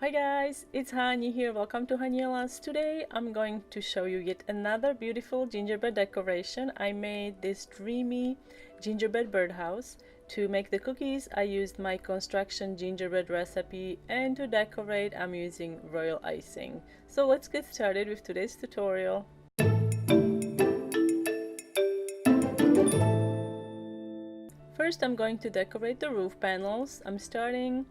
Hi guys, it's Hani here. Welcome to Haniela's. Today I'm going to show you yet another beautiful gingerbread decoration. I made this dreamy gingerbread birdhouse. To make the cookies, I used my construction gingerbread recipe, and to decorate I'm using royal icing. So let's get started with today's tutorial. First I'm going to decorate the roof panels. I'm starting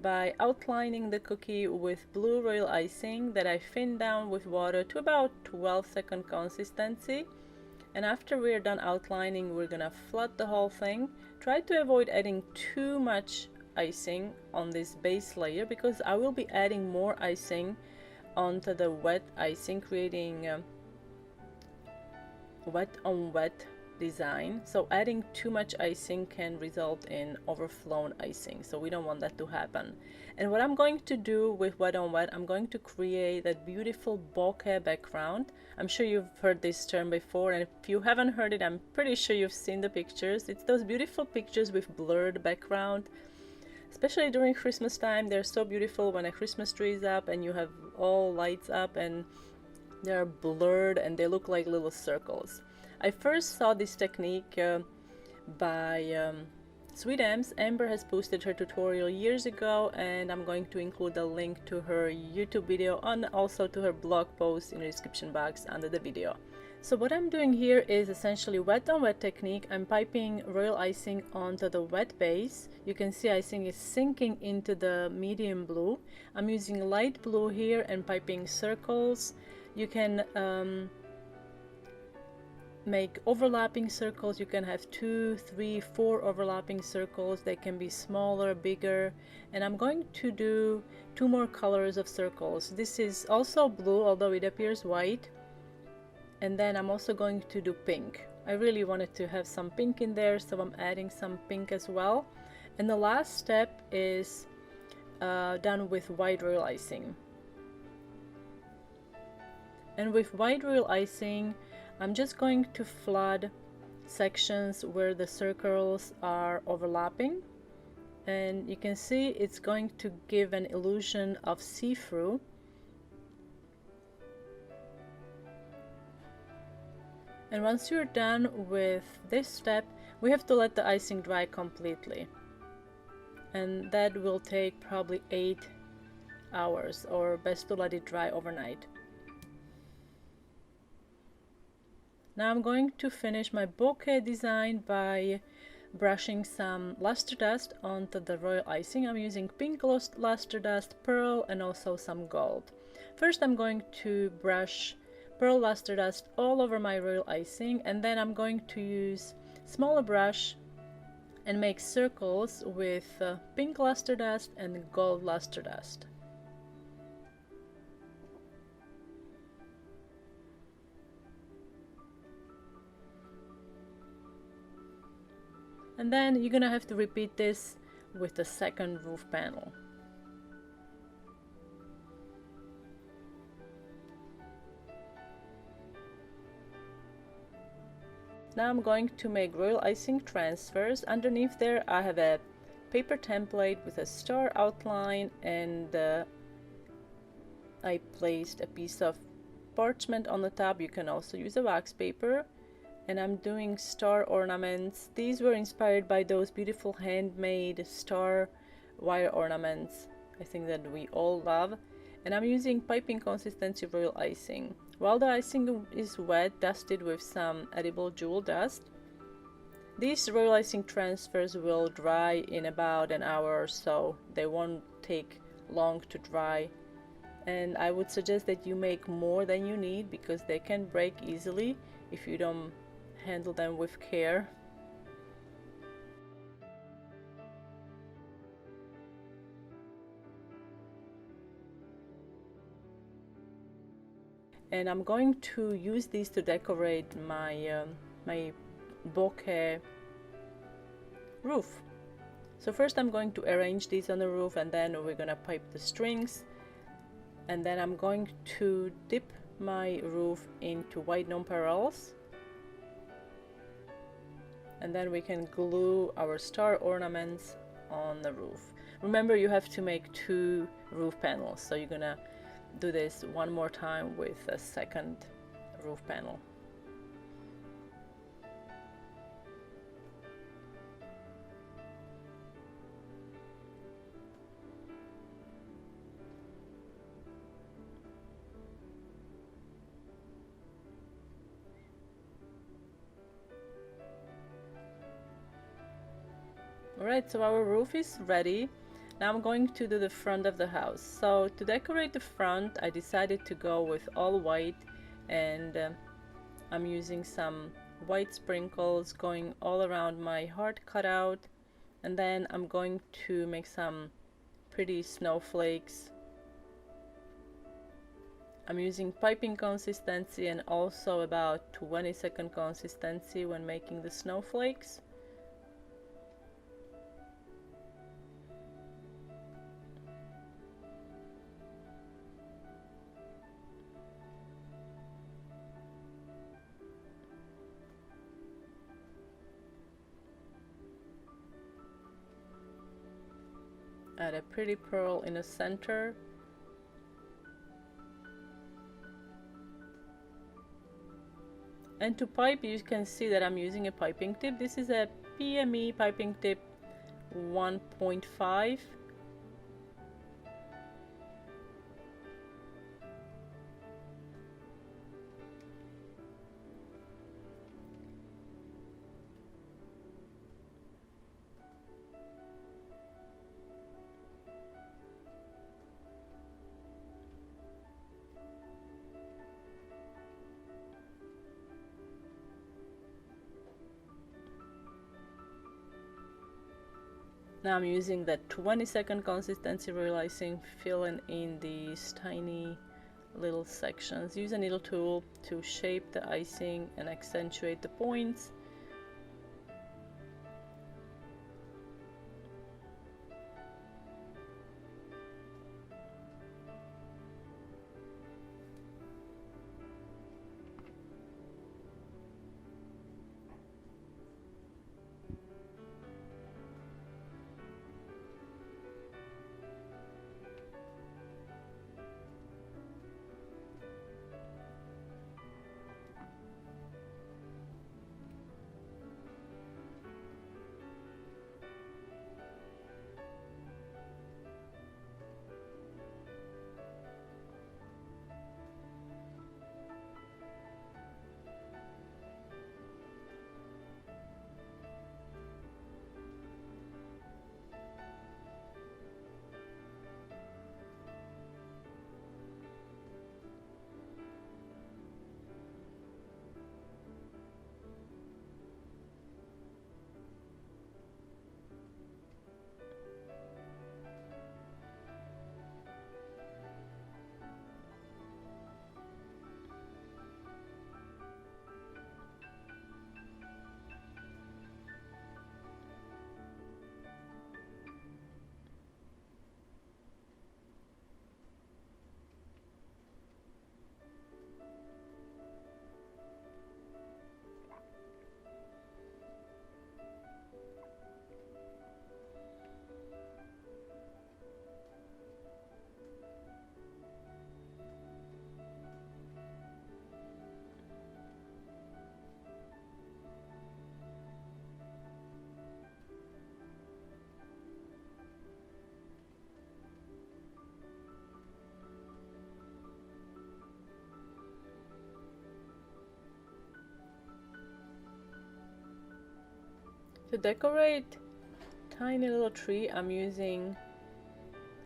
by outlining the cookie with blue royal icing that I thinned down with water to about 12-second consistency. And after we're done outlining, we're gonna flood the whole thing. Try to avoid adding too much icing on this base layer because I will be adding more icing onto the wet icing, creating wet on wet design. So adding too much icing can result in overflown icing, so we don't want that to happen. And what I'm going to do with wet on wet, I'm going to create that beautiful bokeh background. I'm sure you've heard this term before, and if you haven't heard it, I'm pretty sure you've seen the pictures. It's those beautiful pictures with blurred background. Especially during Christmas time, they're so beautiful when a Christmas tree is up and you have all lights up and they're blurred and they look like little circles. I first saw this technique by Sweet Am's. Amber has posted her tutorial years ago, and I'm going to include a link to her YouTube video and also to her blog post in the description box under the video. So what I'm doing here is essentially wet on wet technique. I'm piping royal icing onto the wet base. You can see icing is sinking into the medium blue. I'm using light blue here and piping circles. You can make overlapping circles. You can have 2, 3, 4 overlapping circles. They can be smaller, bigger, and I'm going to do 2 more colors of circles. This is also blue, although it appears white, and then I'm also going to do pink. I really wanted to have some pink in there, so I'm adding some pink as well. And the last step is done with white royal icing. And with white royal icing, I'm just going to flood sections where the circles are overlapping, and you can see it's going to give an illusion of see-through. And once you're done with this step, we have to let the icing dry completely, and that will take probably 8 hours, or best to let it dry overnight. Now I'm going to finish my bokeh design by brushing some luster dust onto the royal icing. I'm using pink luster dust, pearl, and also some gold. First I'm going to brush pearl luster dust all over my royal icing, and then I'm going to use smaller brush and make circles with pink luster dust and gold luster dust. And then you're gonna have to repeat this with the second roof panel. Now I'm going to make royal icing transfers. Underneath there I have a paper template with a star outline, and I placed a piece of parchment on the top. You can also use a wax paper. And I'm doing star ornaments. These were inspired by those beautiful handmade star wire ornaments, I think that we all love. And I'm using piping consistency royal icing. While the icing is wet, dusted with some edible jewel dust, these royal icing transfers will dry in about an hour or so. They won't take long to dry. And I would suggest that you make more than you need, because they can break easily if you don't handle them with care. And I'm going to use these to decorate my my bokeh roof. So first I'm going to arrange these on the roof, and then we're gonna pipe the strings, and then I'm going to dip my roof into white nonpareils, and then we can glue our star ornaments on the roof. Remember, you have to make 2 roof panels, so you're gonna do this one more time with a second roof panel. Alright, so our roof is ready. Now I'm going to do the front of the house. So to decorate the front, I decided to go with all white, and I'm using some white sprinkles going all around my heart cutout, and then I'm going to make some pretty snowflakes. I'm using piping consistency and also about 20-second consistency when making the snowflakes. Add a pretty pearl in the center. And to pipe, you can see that I'm using a piping tip. This is a PME piping tip 1.5. Now I'm using the 20-second consistency, realizing filling in these tiny little sections. Use a needle tool to shape the icing and accentuate the points. To decorate tiny little tree, I'm using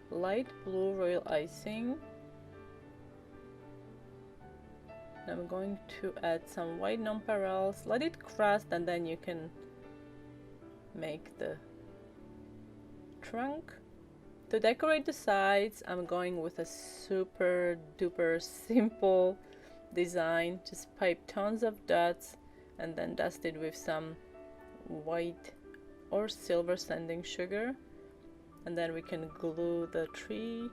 light blue royal icing. I'm going to add some white nonpareils, let it crust, and then you can make the trunk. To decorate the sides, I'm going with a super duper simple design. Just pipe tons of dots and then dust it with some white or silver sanding sugar, and then we can glue the tree.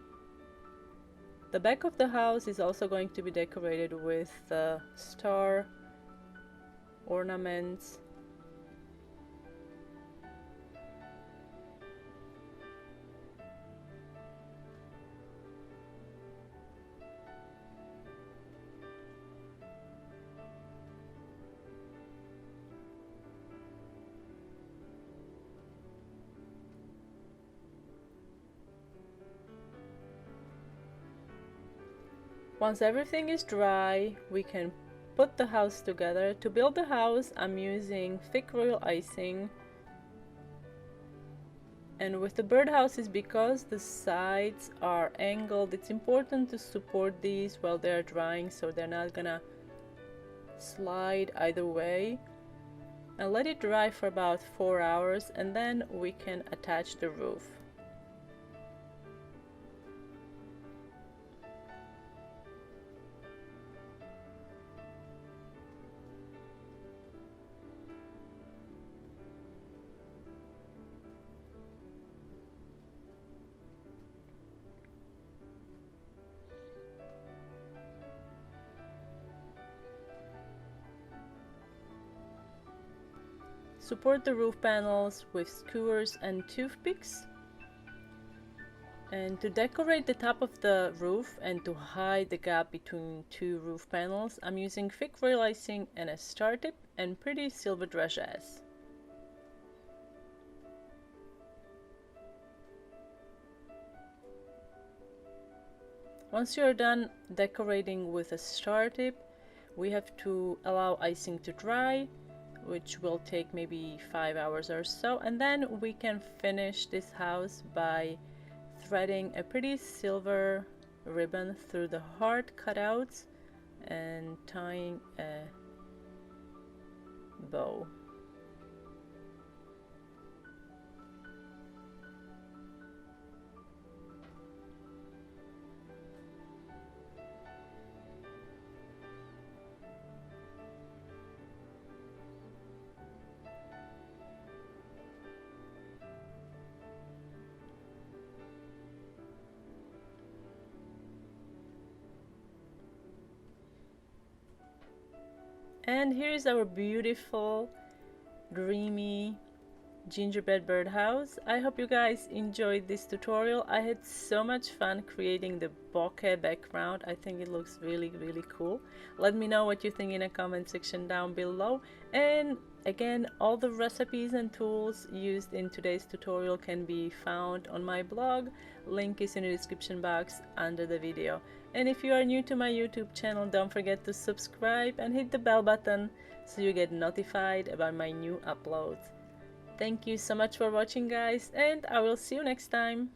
The back of the house is also going to be decorated with star ornaments. Once everything is dry, we can put the house together. To build the house, I'm using thick royal icing. And with the birdhouses, because the sides are angled, it's important to support these while they're drying so they're not gonna slide either way. And let it dry for about 4 hours, and then we can attach the roof. Support the roof panels with skewers and toothpicks. And to decorate the top of the roof and to hide the gap between two roof panels, I'm using thick royal icing and a star tip and pretty silver dragées. Once you're done decorating with a star tip, we have to allow icing to dry, which will take maybe 5 hours or so, and then we can finish this house by threading a pretty silver ribbon through the heart cutouts and tying a bow. And here is our beautiful, dreamy gingerbread birdhouse. I hope you guys enjoyed this tutorial. I had so much fun creating the bokeh background. I think it looks really cool. Let me know what you think in the comment section down below. And again, all the recipes and tools used in today's tutorial can be found on my blog. Link is in the description box under the video. And if you are new to my YouTube channel, don't forget to subscribe and hit the bell button so you get notified about my new uploads. Thank you so much for watching, guys, and I will see you next time.